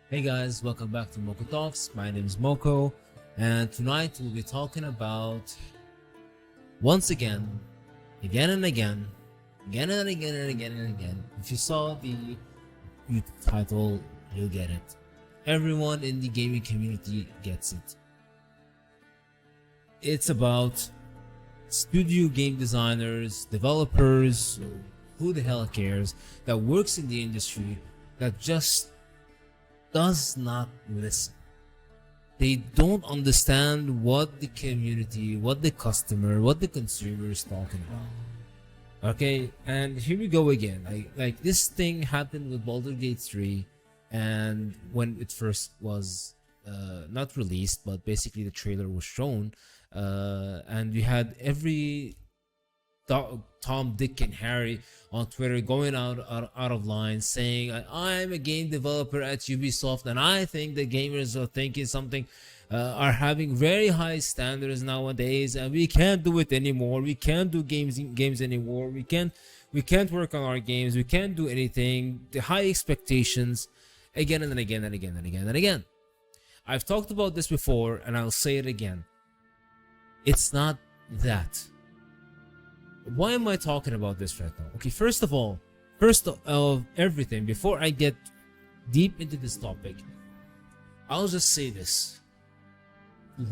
Hey guys, welcome back to Mokho Talks. My name is Mokho, and tonight we'll be talking about once again and again, again and again and again and again. If you saw the YouTube title, you'll get it. Everyone in the gaming community gets it. It's about studio game designers, developers, who the hell cares, that works in the industry that just does not listen. They don't understand what the community, what the customer, what the consumer is talking about. Okay, and here we go again. Like this thing happened with Baldur's Gate 3, and when it first was not released, but basically the trailer was shown, and we had every Tom, Dick, and Harry on Twitter going out of line saying, I'm a game developer at Ubisoft and I think the gamers are thinking something, are having very high standards nowadays and we can't do it anymore. We can't do games anymore. We can't work on our games. We can't do anything. The high expectations again and again and again and again and again. I've talked about this before and I'll say it again. It's not that. Why am I talking about this right now? Okay, first of everything, before I get deep into this topic, I'll just say this.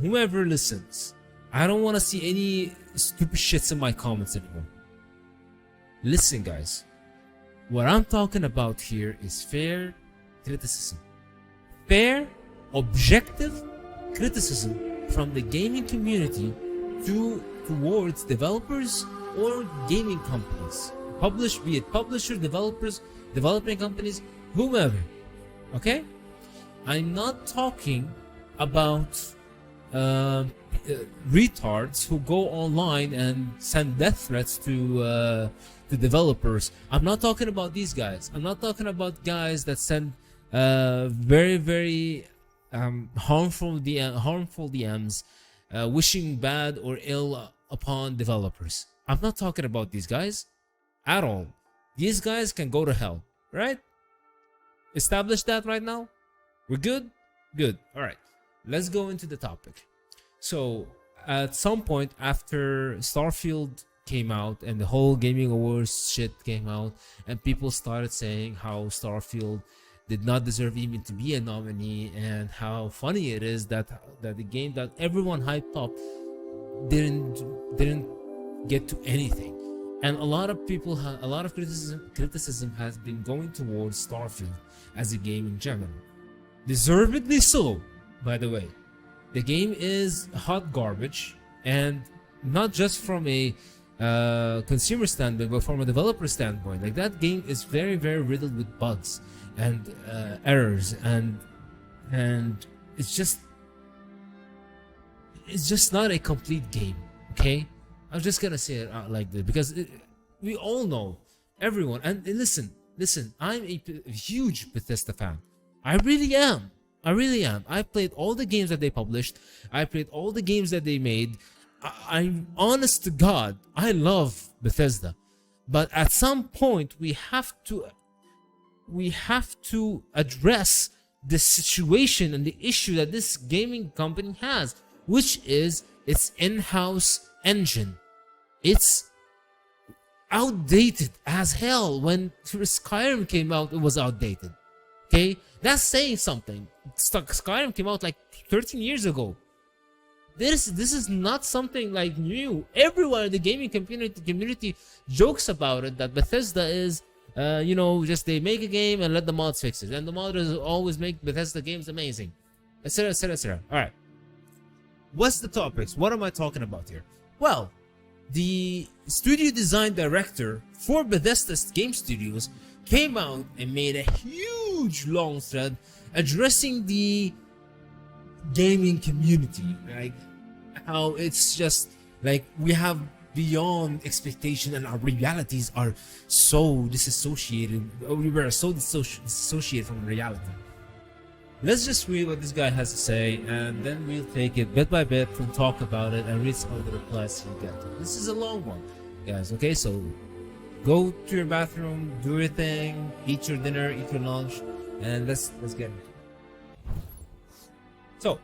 Whoever listens, I don't want to see any stupid shits in my comments anymore. Listen, guys. What I'm talking about here is fair criticism. Fair, objective criticism from the gaming community towards developers or gaming companies, be it publisher, developers, developing companies, whomever. Okay, I'm not talking about retards who go online and send death threats to developers. I'm not talking about these guys. I'm not talking about guys that send very harmful DMs, wishing bad or ill upon developers. I'm not talking about these guys at all. These guys can go to hell, right? Establish that right now? We're good? Good. All right. Let's go into the topic. So, at some point after Starfield came out and the whole Gaming Awards shit came out and people started saying how Starfield did not deserve even to be a nominee and how funny it is that the game that everyone hyped up didn't get to anything, and a lot of criticism has been going towards Starfield as a game in general, deservedly so. By the way, the game is hot garbage, and not just from a consumer standpoint, but from a developer standpoint. Like, that game is very riddled with bugs and errors, and it's just not a complete game. Okay, I'm just gonna say it out like this because we all know, everyone, and listen, I'm a huge Bethesda fan. I really am. I played all the games that they published. I played all the games that they made. I'm honest to God, I love Bethesda, but at some point we have to address the situation and the issue that this gaming company has, which is its in-house engine. It's outdated as hell. When Skyrim came out, it was outdated. Okay, that's saying something. Skyrim came out like 13 years ago. This is not something like new. Everyone in the gaming community jokes about it, that Bethesda is just they make a game and let the mods fix it, and the modders always make Bethesda games amazing, etc, etc, etc. All right, what's the topics? What am I talking about here? Well, the studio design director for Bethesda's game studios came out and made a huge long thread addressing the gaming community, like how it's just like we have beyond expectation and our realities are so disassociated. We were so dissociated from reality. Let's just read what this guy has to say, and then we'll take it bit by bit and talk about it and read some of the replies he got. This is a long one, guys. Okay, so go to your bathroom, do your thing, eat your dinner, eat your lunch, and let's get into it. So,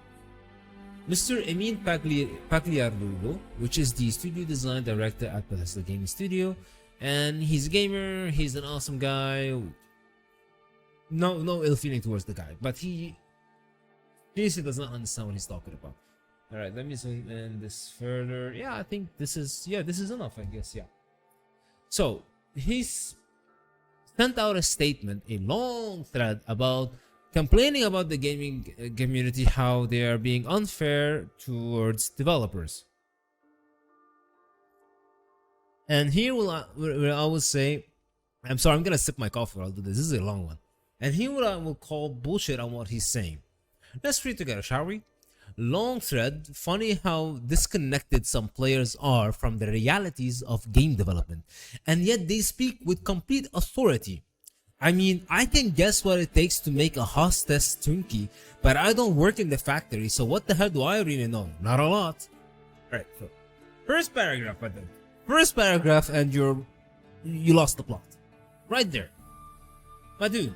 Mr. Emil Pagliarulo, which is the studio design director at Bethesda Gaming Studio, and he's a gamer. He's an awesome guy. No ill feeling towards the guy, but he seriously does not understand what he's talking about. All right, let me zoom in this further. Yeah, I think this is enough. I guess, yeah. So he's sent out a statement, a long thread about complaining about the gaming community, how they are being unfair towards developers. And here where I will say, I'm sorry, I'm gonna sip my coffee while I'll do this. This is a long one. And here what I will call bullshit on what he's saying. Let's read together, shall we? Long thread, funny how disconnected some players are from the realities of game development, and yet they speak with complete authority. I mean, I can guess what it takes to make a hostess Twinkie, but I don't work in the factory, so what the hell do I really know? Not a lot. Alright, so first paragraph, my dude. First paragraph, and you lost the plot. Right there. My dude,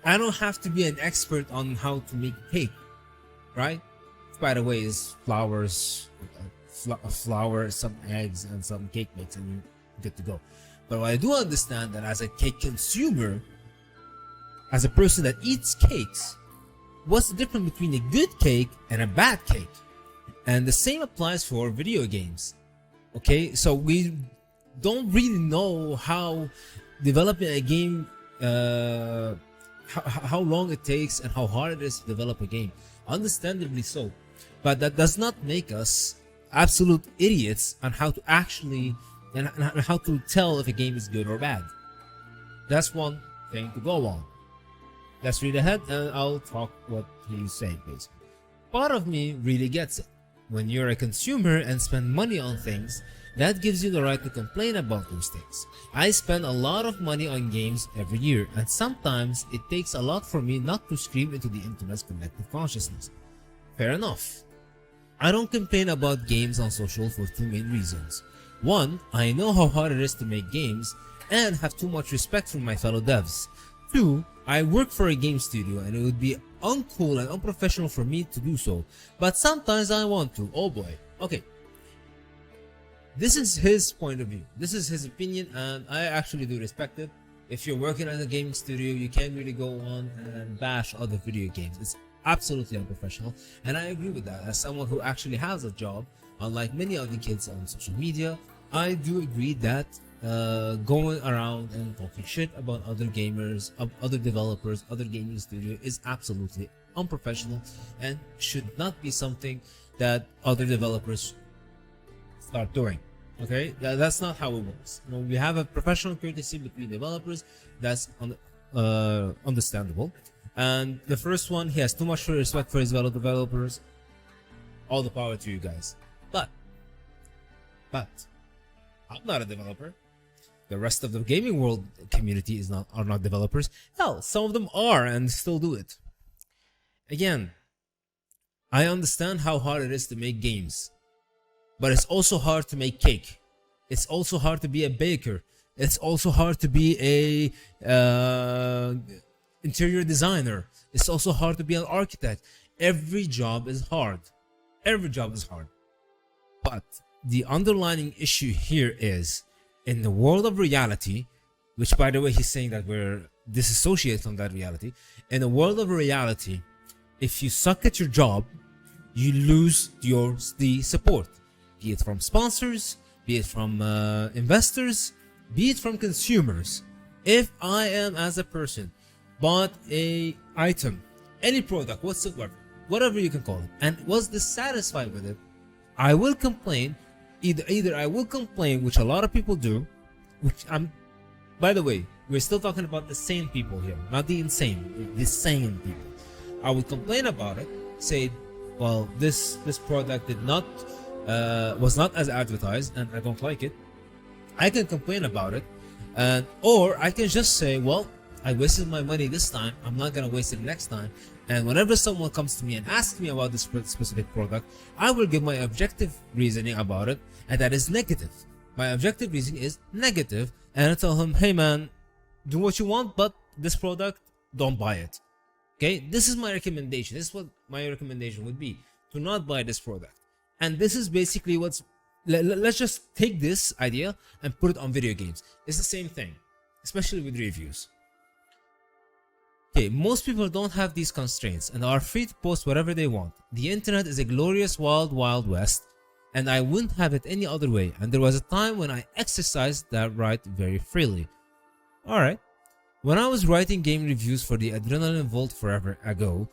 I don't have to be an expert on how to make cake, right? By the way, is flours, flour, some eggs, and some cake mix, and you're good to go. But I do understand that as a cake consumer, as a person that eats cakes, what's the difference between a good cake and a bad cake? And the same applies for video games. Okay, so we don't really know how developing a game, how long it takes and how hard it is to develop a game. Understandably so. But that does not make us absolute idiots on how to actually and how to tell if a game is good or bad. That's one thing to go on. Let's read ahead and I'll talk what he's saying basically. Part of me really gets it. When you're a consumer and spend money on things, that gives you the right to complain about those things. I spend a lot of money on games every year, and sometimes it takes a lot for me not to scream into the internet's collective consciousness. Fair enough. I don't complain about games on social for two main reasons. One, I know how hard it is to make games and have too much respect for my fellow devs. Two, I work for a game studio and it would be uncool and unprofessional for me to do so, but sometimes I want to. Oh boy. Okay. This is his point of view. This is his opinion, and I actually do respect it. If you're working at a gaming studio, you can't really go on and bash other video games. It's absolutely unprofessional, and I agree with that. As someone who actually has a job, unlike many of the kids on social media, I do agree that going around and talking shit about other gamers, other developers, other gaming studio is absolutely unprofessional and should not be something that other developers start doing. Okay, that's not how it works. You know, we have a professional courtesy between developers. That's understandable. And the first one, he has too much respect for his fellow developers. All the power to you guys. But I'm not a developer. The rest of the gaming world community are not developers. Hell, some of them are and still do it. Again, I understand how hard it is to make games. But it's also hard to make cake. It's also hard to be a baker. It's also hard to be a interior designer. It's also hard to be an architect. Every job is hard. Every job is hard. But the underlying issue here is, in the world of reality, which by the way he's saying that we're disassociated from that reality. In the world of reality, if you suck at your job, you lose the support. Be it from sponsors, be it from investors, be it from consumers. If I am, as a person, bought a item, any product whatsoever, whatever you can call it, and was dissatisfied with it, I will complain. Either I will complain, which a lot of people do, which by the way, we're still talking about the sane people here, not the insane, the sane people. I will complain about it, say, well, this product was not as advertised and I don't like it. I can complain about it, or I can just say, well, I wasted my money this time, I'm not gonna waste it next time. And whenever someone comes to me and asks me about this specific product, I will give my objective reasoning about it, and that is negative. My objective reasoning is negative, and I tell him, hey man, do what you want, but this product, don't buy it. Okay, this is my recommendation. This is what my recommendation would be to not buy this product. And this is basically what's let's just take this idea and put it on video games. It's the same thing, especially with reviews. Okay, most people don't have these constraints and are free to post whatever they want. The internet is a glorious wild, wild west, and I wouldn't have it any other way. And there was a time when I exercised that right very freely. Alright. When I was writing game reviews for the Adrenaline Vault forever ago,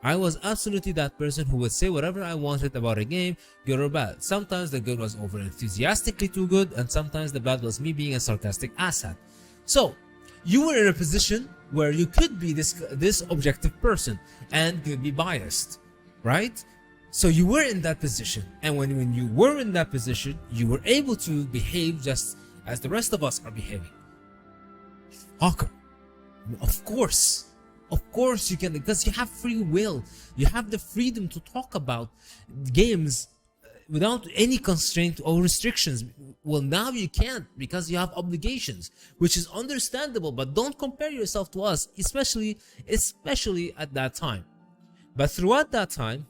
I was absolutely that person who would say whatever I wanted about a game, good or bad. Sometimes the good was over enthusiastically too good, and sometimes the bad was me being a sarcastic asshat. So, you were in a position where you could be this objective person and could be biased, right? So you were in that position, and when you were in that position, you were able to behave just as the rest of us are behaving. Hawker, of course you can, because you have free will. You have the freedom to talk about games without any constraint or restrictions. Well, now you can't because you have obligations, which is understandable, but don't compare yourself to us, especially at that time. But throughout that time,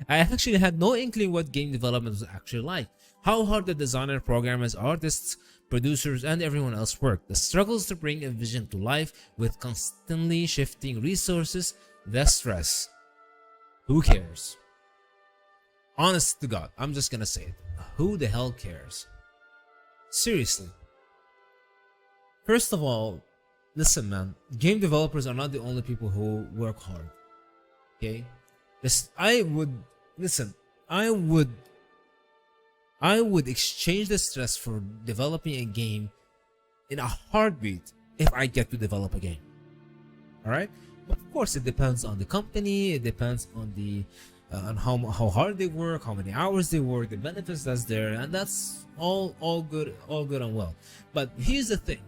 I actually had no inkling what game development was actually like, how hard the designer, programmers, artists, producers, and everyone else work, the struggles to bring a vision to life with constantly shifting resources, the stress. Who cares? Honest to God, I'm just gonna say it. Who the hell cares? Seriously. First of all, listen, man. Game developers are not the only people who work hard. Okay? I would exchange the stress for developing a game in a heartbeat if I get to develop a game. Alright? But of course, it depends on the company, it depends on the on how hard they work, how many hours they work, the benefits that's there, and that's all good and well. But here's the thing.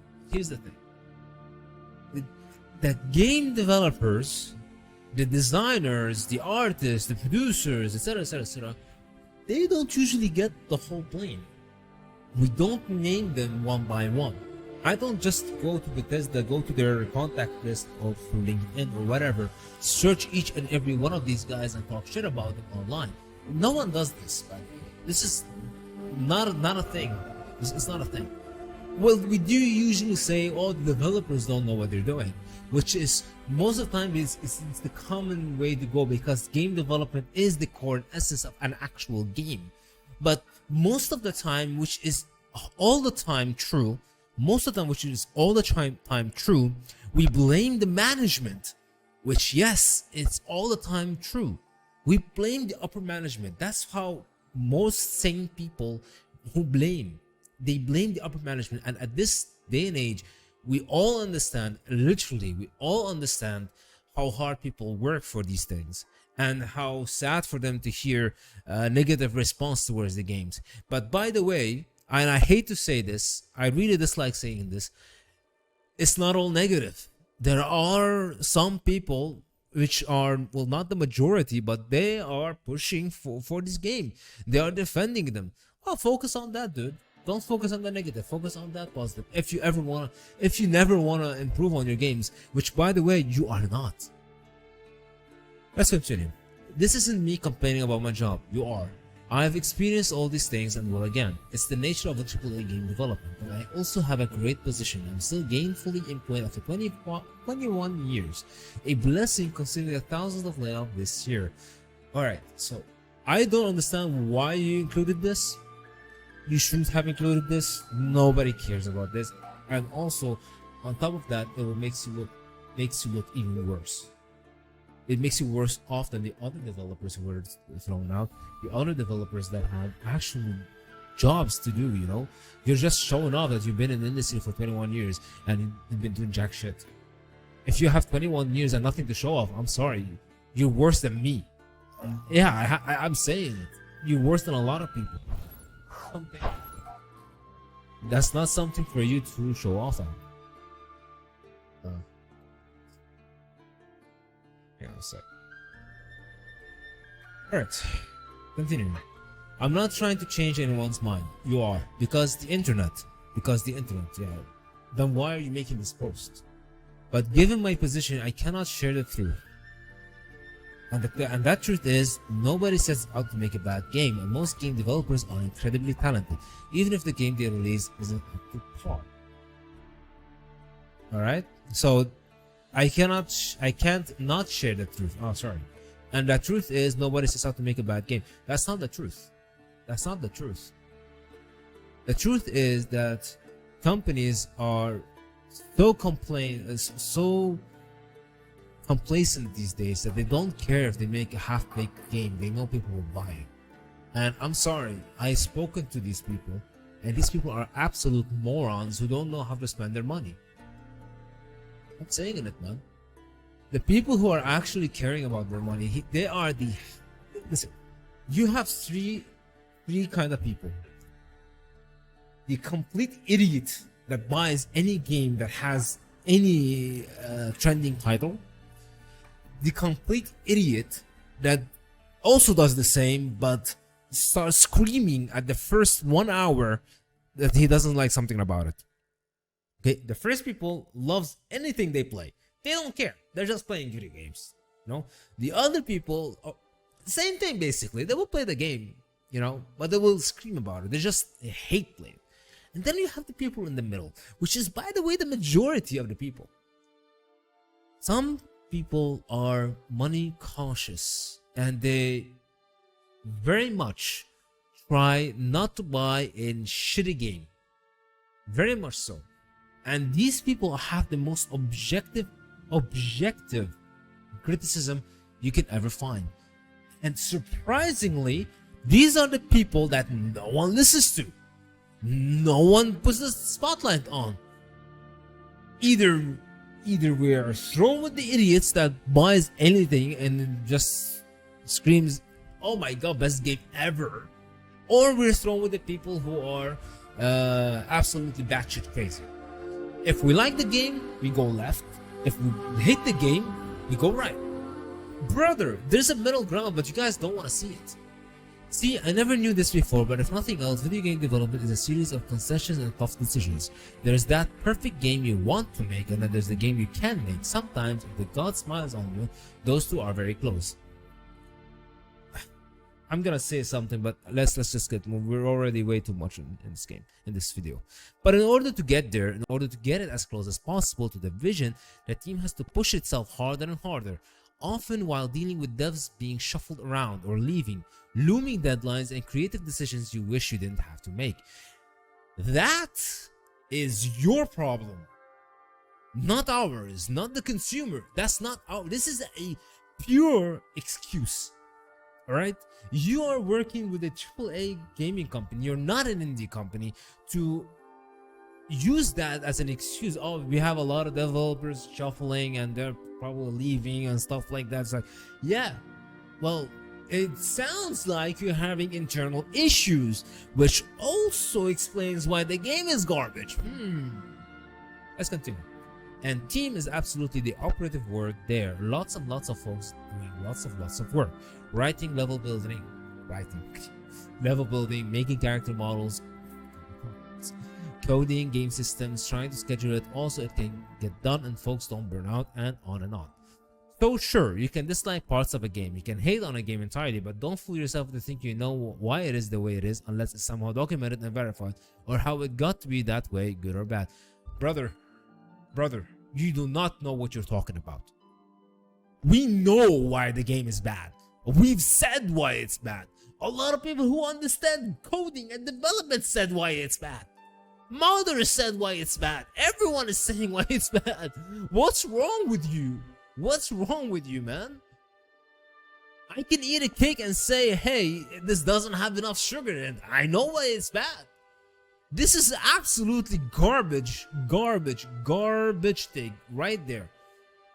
The game developers, the designers, the artists, the producers, etc., they don't usually get the whole blame. We don't name them one by one. I don't just go to Bethesda, go to their contact list or through LinkedIn or whatever, search each and every one of these guys and talk shit about them online. No one does this, by the way. This is not a thing. It's not a thing. Well, we do usually say, oh, the developers don't know what they're doing, which is most of the time it's the common way to go, because game development is the core and essence of an actual game. But most of the time, which is all the time true, we blame the management, which, yes, it's all the time true. We blame the upper management. That's how most sane people who blame. They blame the upper management. And at this day and age, we all understand how hard people work for these things and how sad for them to hear negative response towards the games. But by the way, and I hate to say this, I really dislike saying this, it's not all negative. There are some people which are, well, not the majority, but they are pushing for this game. They are defending them. Well, focus on that, dude. Don't focus on the negative. Focus on that positive. If you never wanna improve on your games, which, by the way, you are not. Let's continue. This isn't me complaining about my job. You are. I've experienced all these things and will again. It's the nature of the AAA game development, but I also have a great position. I'm still gainfully employed after 21 years. A blessing considering the thousands of layoffs this year. Alright, so I don't understand why you included this. You shouldn't have included this. Nobody cares about this. And also, on top of that, it will makes you look even worse. It makes you worse off than the other developers who were thrown out. The other developers that have actual jobs to do, you know? You're just showing off that you've been in the industry for 21 years and you've been doing jack shit. If you have 21 years and nothing to show off, I'm sorry. You're worse than me. Yeah, I'm saying it. You're worse than a lot of people. That's not something for you to show off on. Hang on a sec. Alright, continuing. I'm not trying to change anyone's mind. You are. Because the internet, yeah. Then why are you making this post? But given my position, I cannot share the truth. And that truth is, nobody sets out to make a bad game, and most game developers are incredibly talented, even if the game they release isn't up to par. All right, so I can't not share the truth. Oh, sorry. And the truth is, nobody sets out to make a bad game. That's not the truth. That's not the truth. The truth is that companies are so complacent these days that they don't care if they make a half-baked game. They know people will buy it. And I'm sorry, I've spoken to these people, and these people are absolute morons who don't know how to spend their money. I'm saying it, man. The people who are actually caring about their money, they are the... Listen, you have three kind of people. The complete idiot that buys any game that has any trending title. The complete idiot that also does the same but starts screaming at the first 1 hour that he doesn't like something about it. Okay, the first people loves anything they play. They don't care. They're just playing video games. You know, the other people, same thing basically. They will play the game, you know, but they will scream about it. They just hate playing. And then you have the people in the middle, which is, by the way, the majority of the people. Some people are money cautious, and they very much try not to buy in shitty game. Very much so. And these people have the most objective criticism you can ever find. And surprisingly, these are the people that no one listens to. No one puts the spotlight on. Either we are thrown with the idiots that buys anything and just screams, "Oh my god, best game ever," or we're thrown with the people who are absolutely batshit crazy. If we like the game, we go left. If we hate the game, we go right. Brother, there's a middle ground, but you guys don't want to see it. See, I never knew this before, but if nothing else, video game development is a series of concessions and tough decisions. There's that perfect game you want to make, and then there's the game you can make. Sometimes, if the god smiles on you, those two are very close. I'm gonna say something, but let's just get moved. We're already way too much in this game, in this video. But in order to get there, in order to get it as close as possible to the vision, the team has to push itself harder and harder, often while dealing with devs being shuffled around or leaving, looming deadlines, and creative decisions you wish you didn't have to make. That is your problem, not ours, not the consumer. That's not our. This is a pure excuse. All right, you are working with a AAA gaming company. You're not an indie company to use that as an excuse. Oh, we have a lot of developers shuffling and they're probably leaving and stuff like that. It's like, yeah, well, it sounds like you're having internal issues, which also explains why the game is garbage. Let's continue. And team is absolutely the operative word there. Lots and lots of folks doing lots of work. Writing, level building, making character models, coding, game systems, trying to schedule it. Also, it can get done and folks don't burn out, and on and on. So sure, you can dislike parts of a game, you can hate on a game entirely, but don't fool yourself to think you know why it is the way it is unless it's somehow documented and verified, or how it got to be that way, good or bad. Brother, you do not know what you're talking about. We know why the game is bad. We've said why it's bad. A lot of people who understand coding and development said why it's bad. Mother said why it's bad. Everyone is saying why it's bad. What's wrong with you? What's wrong with you, man? I can eat a cake and say, hey, this doesn't have enough sugar in it. I know why it's bad. This is absolutely garbage thing right there.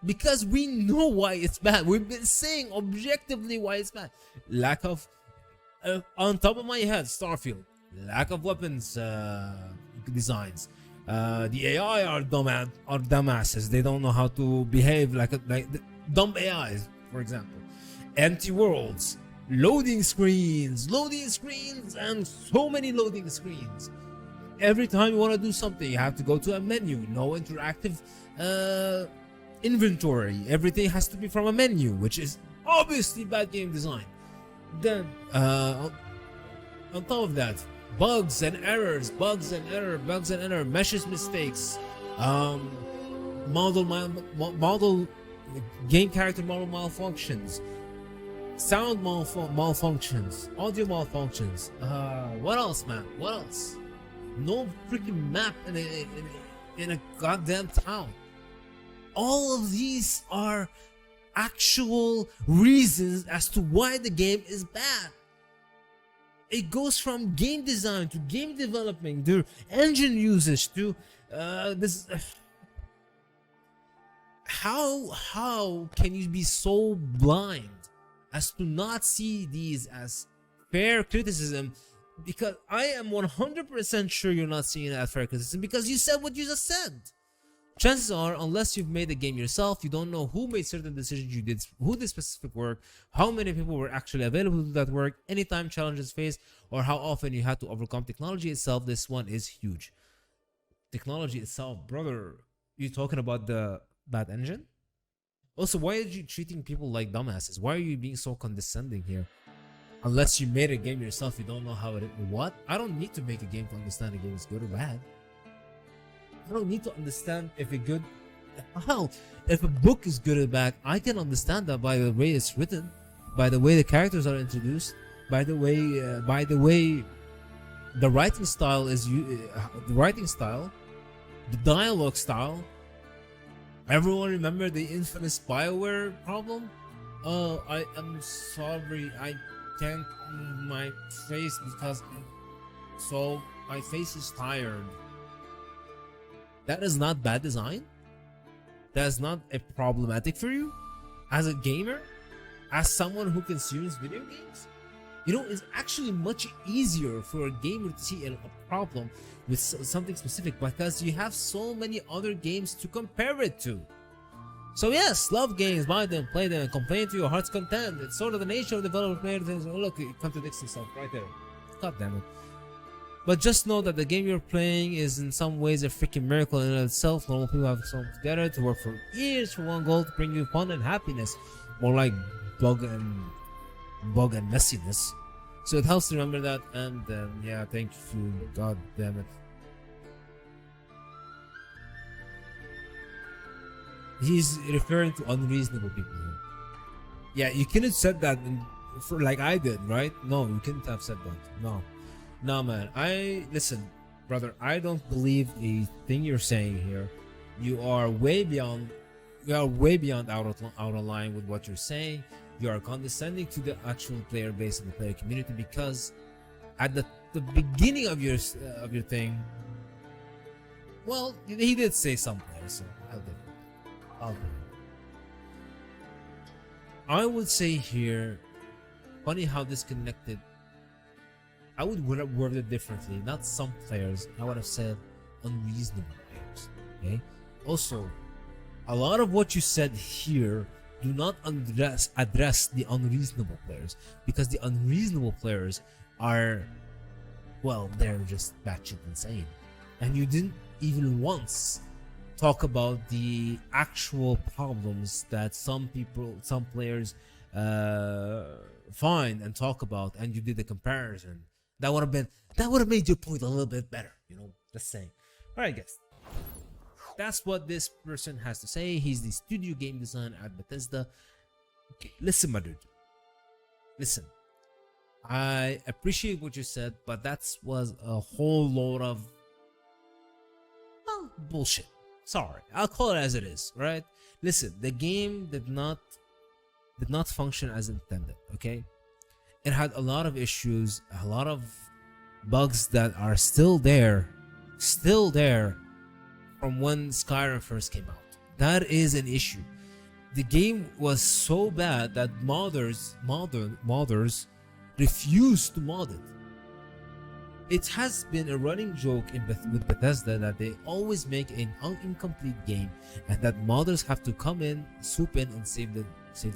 Because we know why it's bad. We've been saying objectively why it's bad. Lack of, on top of my head, Starfield. Lack of weapons designs. The AI are dumbasses. They don't know how to behave like dumb AIs, for example. Empty worlds, loading screens, and so many loading screens. Every time you want to do something, you have to go to a menu. No interactive inventory. Everything has to be from a menu, which is Obviously bad game design. Then on top of that, bugs and errors, meshes mistakes, um, model game character model malfunctions, sound malfunctions, audio malfunctions. What else, man? What else? No freaking map in a goddamn town. All of these are actual reasons as to why the game is bad. It goes from game design to game development to engine usage to this. How can you be so blind as to not see these as fair criticism? Because I am 100% sure you're not seeing it as fair criticism because you said what you just said. Chances are, unless you've made the game yourself, you don't know who made certain decisions you did, who did specific work, how many people were actually available to do that work, anytime challenges faced, or how often you had to overcome technology itself. This one is huge. Technology itself, brother. You talking about the bad engine? Also, why are you treating people like dumbasses? Why are you being so condescending here? Unless you made a game yourself, you don't know how it. What? I don't need to make a game to understand a game is good or bad. I don't need to understand if it's good. Hell, if a book is good or bad, I can understand that by the way it's written, by the way the characters are introduced, by the way the writing style is the dialogue style. Everyone remember the infamous BioWare problem? Oh, I am sorry, I can't move my face because so my face is tired. That is not bad design. That is not a problematic for you as a gamer, as someone who consumes video games. You know, it's actually much easier for a gamer to see a problem with something specific because you have so many other games to compare it to. So yes, love games, buy them, play them, and complain to your heart's content. It's sort of the nature of development. Oh, look, it contradicts itself right there. God damn it. But just know that the game you're playing is in some ways a freaking miracle in itself. Normal people have come together to work for years for one goal to bring you fun and happiness. More like bug and messiness. So it helps to remember that, and yeah, thank you. God damn it. He's referring to unreasonable people here. Yeah, you couldn't have said that for like I did, right? No, you couldn't have said that. No, man. Listen, brother. I don't believe a thing you're saying here. You are way beyond out of line with what you're saying. You are condescending to the actual player base and the player community because at the beginning of your thing, well, he did say something. So I would say here, funny how disconnected. I would have worded it differently. Not some players. I would have said unreasonable players. Okay. Also, a lot of what you said here do not address the unreasonable players because the unreasonable players are, well, they're just batshit insane, and you didn't even once talk about the actual problems that some players find and talk about, and you did the comparison. That would have made your point a little bit better, you know. Just saying. All right, guys. That's what this person has to say. He's the studio game designer at Bethesda. Okay, listen, my dude. Listen. I appreciate what you said, but that was a whole load of, well, bullshit. Sorry, I'll call it as it is, right? Listen, the game did not function as intended, okay? It had a lot of issues, a lot of bugs that are still there from when Skyrim first came out. That is an issue. The game was so bad that modders refused to mod it. It has been a running joke with Bethesda that they always make an incomplete game and that modders have to come in, swoop in, and save the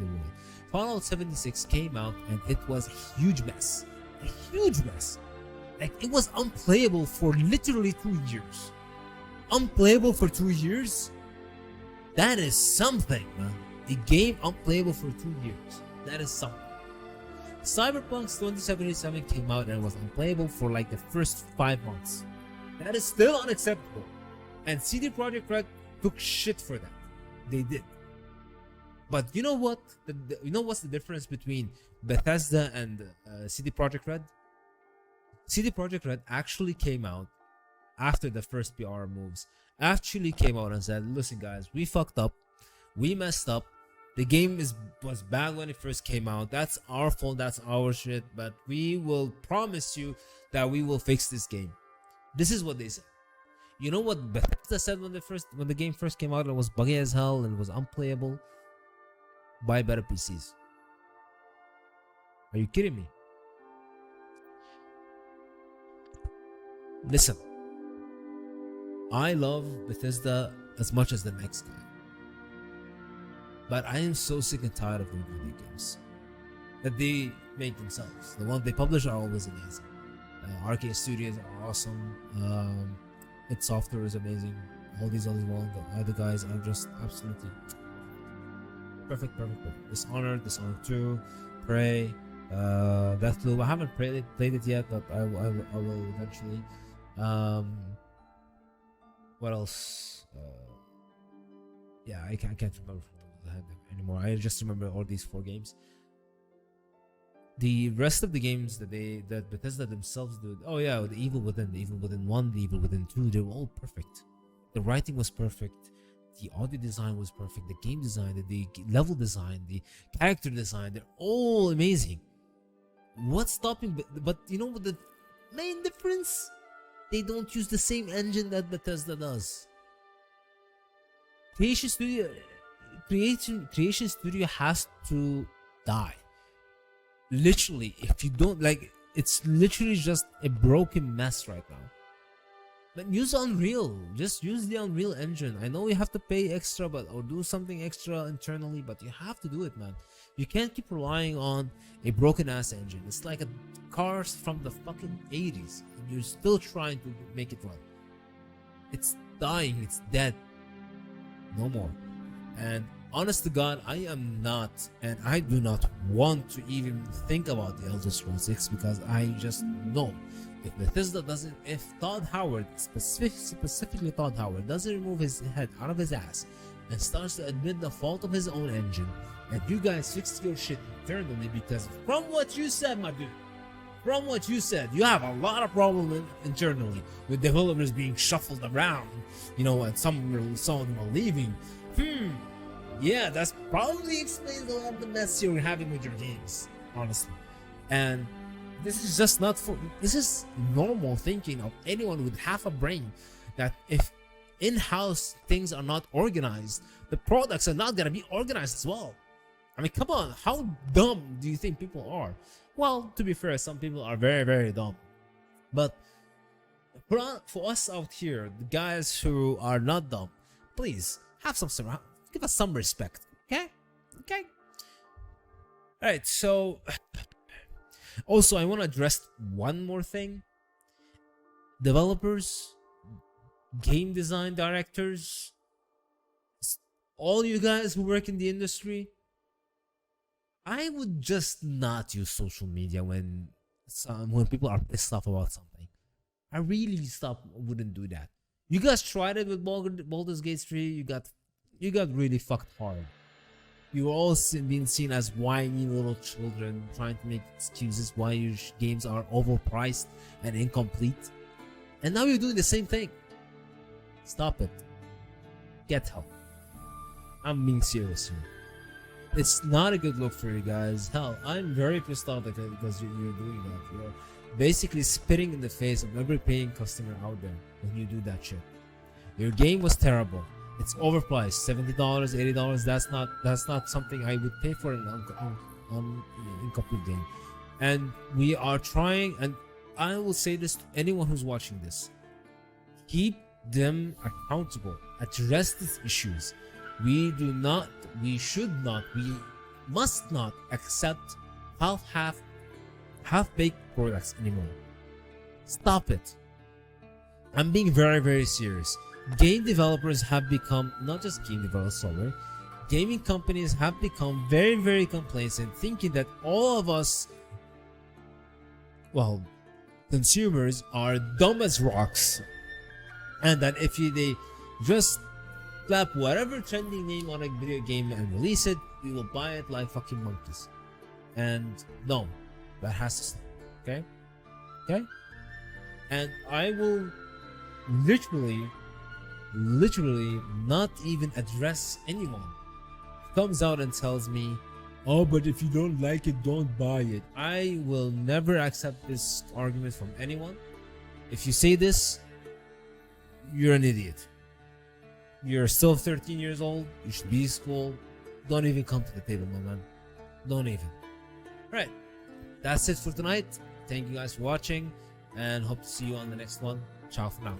world. Fallout 76 came out and it was a huge mess. Like, it was unplayable for literally 2 years. Unplayable for 2 years? That is something, man. A game unplayable for 2 years. That is something. Cyberpunk 2077 came out and was unplayable for like the first 5 months. That is still unacceptable. And CD Projekt Red took shit for that. They did. But you know what? You know what's the difference between Bethesda and CD Projekt Red? CD Projekt Red actually came out after the first PR moves. Actually came out and said, "Listen, guys, we fucked up. We messed up. The game was bad when it first came out. That's our fault. That's our shit. But we will promise you that we will fix this game." This is what they said. You know what Bethesda said when the game first came out? It was buggy as hell and it was unplayable. Buy better PCs. Are you kidding me? Listen, I love Bethesda as much as the next guy, but I am so sick and tired of doing video games that they make themselves. The ones they publish are always amazing. Arcade Studios are awesome. Its software is amazing. All these other guys are just absolutely perfect. Dishonored 2, Prey, Deathloop. I haven't played it yet, but I will eventually. What else? Yeah, I can't remember anymore. I just remember all these 4 games. The rest of the games that Bethesda themselves do. Oh yeah, the Evil Within 1, the Evil Within 2, they were all perfect. The writing was perfect. The audio design was perfect. The game design, the level design, the character design, they're all amazing. What's stopping? But you know what the main difference? They don't use the same engine that Bethesda does. Creation Studio has to die. Literally, if you don't it's literally just a broken mess right now. But use Unreal. Just use the Unreal engine. I know you have to pay extra, or do something extra internally, but you have to do it, man. You can't keep relying on a broken ass engine. It's like a car from the fucking 80s, and you're still trying to make it run. It's dying. It's dead. No more. And honest to God, I am not, and I do not want to even think about the Elder Scrolls 6 because I just know if Bethesda doesn't, if Todd Howard, specifically Todd Howard, doesn't remove his head out of his ass and starts to admit the fault of his own engine, and you guys fix your shit internally, because from what you said, my dude, from what you said, you have a lot of problems internally with developers being shuffled around, and some of them are leaving. Yeah, that's probably explains a lot of the mess you're having with your games, honestly. And this is just this is normal thinking of anyone with half a brain, that if in-house things are not organized, the products are not gonna be organized as well. I mean, come on, how dumb do you think people are? Well, to be fair, some people are very, very dumb. But for us out here, the guys who are not dumb, please give us some respect, okay? Alright, so also I want to address one more thing. Developers, game design directors, all you guys who work in the industry, I would just not use social media when people are pissed off about something. I really wouldn't do that. You guys tried it with Baldur's Gate 3, you got really fucked hard. You were all being seen as whiny little children trying to make excuses why your games are overpriced and incomplete. And now you're doing the same thing. Stop it. Get help. I'm being serious here. It's not a good look for you guys. Hell, I'm very pissed off because you're doing that. You're basically spitting in the face of every paying customer out there when you do that shit. Your game was terrible. It's overpriced. $70, $80. That's not something I would pay for an incomplete game. And we are trying, and I will say this to anyone who's watching this: keep them accountable. Address these issues. We must not accept half-baked products anymore. Stop it. I'm being very, very serious. Game developers have become, not just game developers, gaming companies have become very, very complacent, thinking that all of us, well, consumers, are dumb as rocks, and that if they just slap whatever trending name on a video game and release it, we will buy it like fucking monkeys. And no, that has to stop. Okay? Okay? And I will literally not even address anyone who comes out and tells me, oh, but if you don't like it, don't buy it. I will never accept this argument from anyone. If you say this, you're an idiot. You're still 13 years old. You should be in school. Don't even come to the table, my man. Don't even. Right. That's it for tonight. Thank you guys for watching, and hope to see you on the next one. Ciao for now.